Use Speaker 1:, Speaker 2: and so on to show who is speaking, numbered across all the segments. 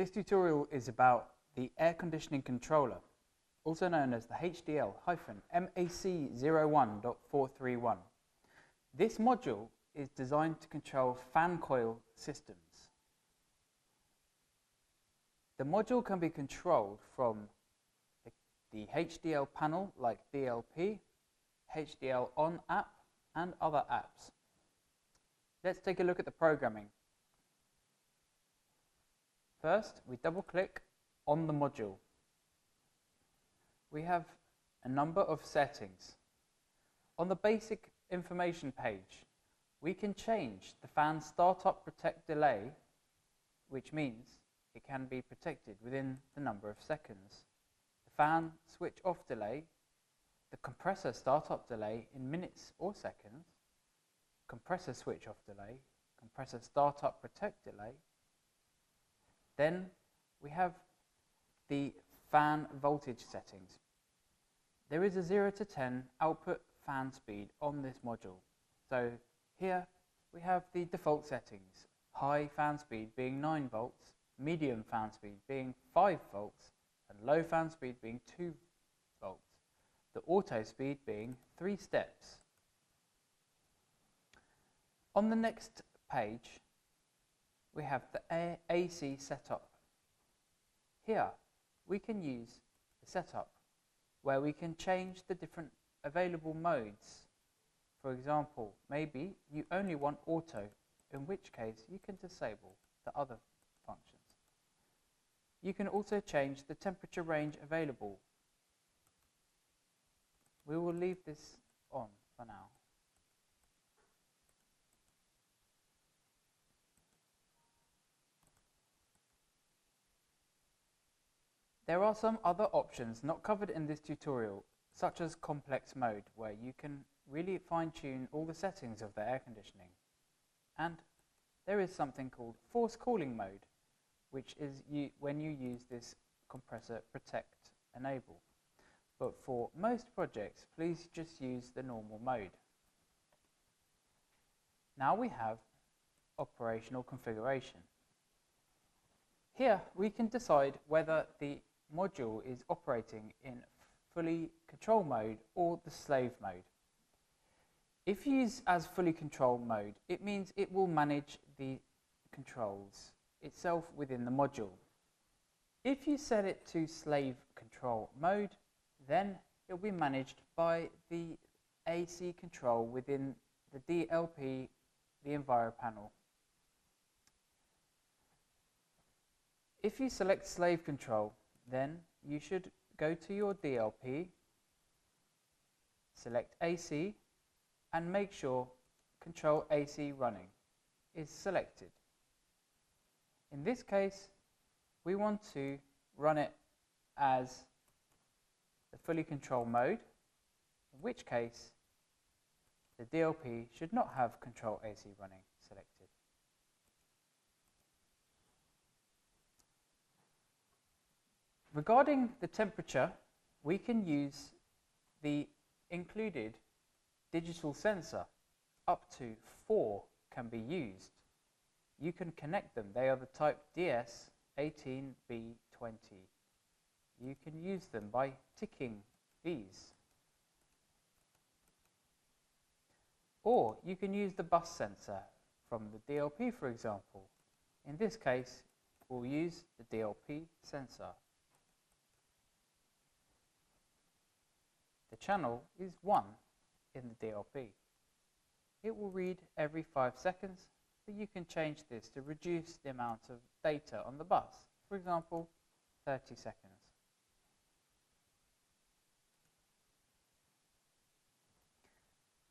Speaker 1: This tutorial is about the air conditioning controller, also known as the HDL-MAC01.431. This module is designed to control fan coil systems. The module can be controlled from the HDL panel like DLP, HDL On app and other apps. Let's take a look at the programming. First, we double click on the module. We have a number of settings. On the basic information page, we can change the fan startup protect delay, which means it can be protected within the number of seconds. The fan switch off delay, the compressor startup delay in minutes or seconds, compressor switch off delay, compressor startup protect delay. Then we have the fan voltage settings. There is a 0 to 10 output fan speed on this module. So here we have the default settings, high fan speed being 9 volts, medium fan speed being 5 volts, and low fan speed being 2 volts. The auto speed being 3 steps. On the next page, we have the AC setup. Here we can use the setup where we can change the different available modes. For example, maybe you only want auto, in which case you can disable the other functions. You can also change the temperature range available. We will leave this on for now. There are some other options not covered in this tutorial, such as complex mode, where you can really fine-tune all the settings of the air conditioning. And there is something called force cooling mode, which is when you use this compressor protect enable. But for most projects, please just use the normal mode. Now we have operational configuration. Here we can decide whether the module is operating in fully control mode or the slave mode. If you use as fully control mode, it means it will manage the controls itself within the module. If you set it to slave control mode, then it will be managed by the AC control within the DLP, the Enviro panel. If you select slave control, then you should go to your DLP, select AC, and make sure Control AC Running is selected. In this case, we want to run it as the fully control mode, in which case the DLP should not have Control AC Running selected. Regarding the temperature, we can use the included digital sensor. Up to 4 can be used. You can connect them. They are the type DS18B20. You can use them by ticking these. Or you can use the bus sensor from the DLP, for example. In this case, we'll use the DLP sensor. The channel is 1 in the DLP. It will read every 5 seconds, but you can change this to reduce the amount of data on the bus. For example, 30 seconds.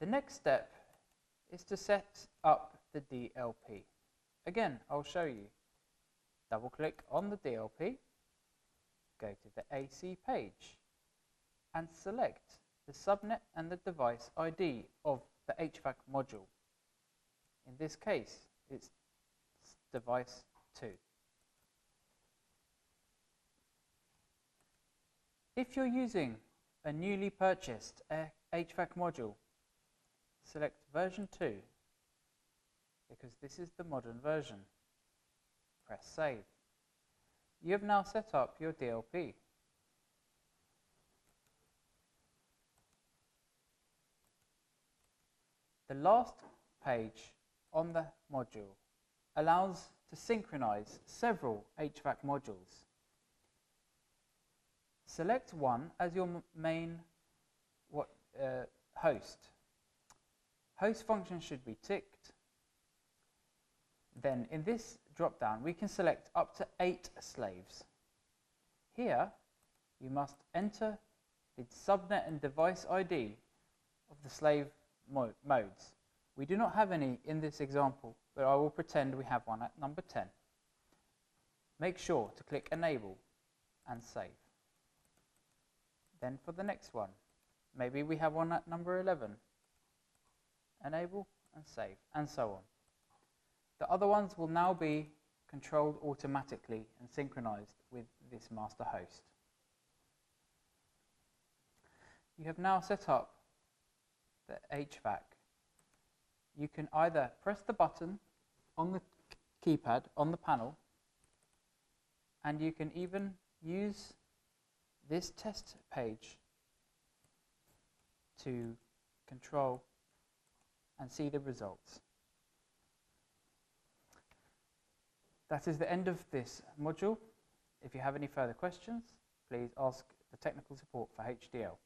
Speaker 1: The next step is to set up the DLP. Again, I'll show you. Double click on the DLP, go to the AC page, and select the subnet and the device ID of the HVAC module. In this case, it's device 2. If you're using a newly purchased HVAC module, select version 2, because this is the modern version. Press save. You have now set up your DLP. The last page on the module allows to synchronize several HVAC modules. Select one as your main host. Host function should be ticked. Then in this drop-down we can select up to 8 slaves. Here you must enter the subnet and device ID of the slave modes. We do not have any in this example, but I will pretend we have one at number 10. Make sure to click Enable and Save. Then for the next one, maybe we have one at number 11. Enable and Save, and so on. The other ones will now be controlled automatically and synchronized with this master host. You have now set up the HVAC. You can either press the button on the keypad on the panel, and you can even use this test page to control and see the results. That is the end of this module. If you have any further questions, please ask the technical support for HDL.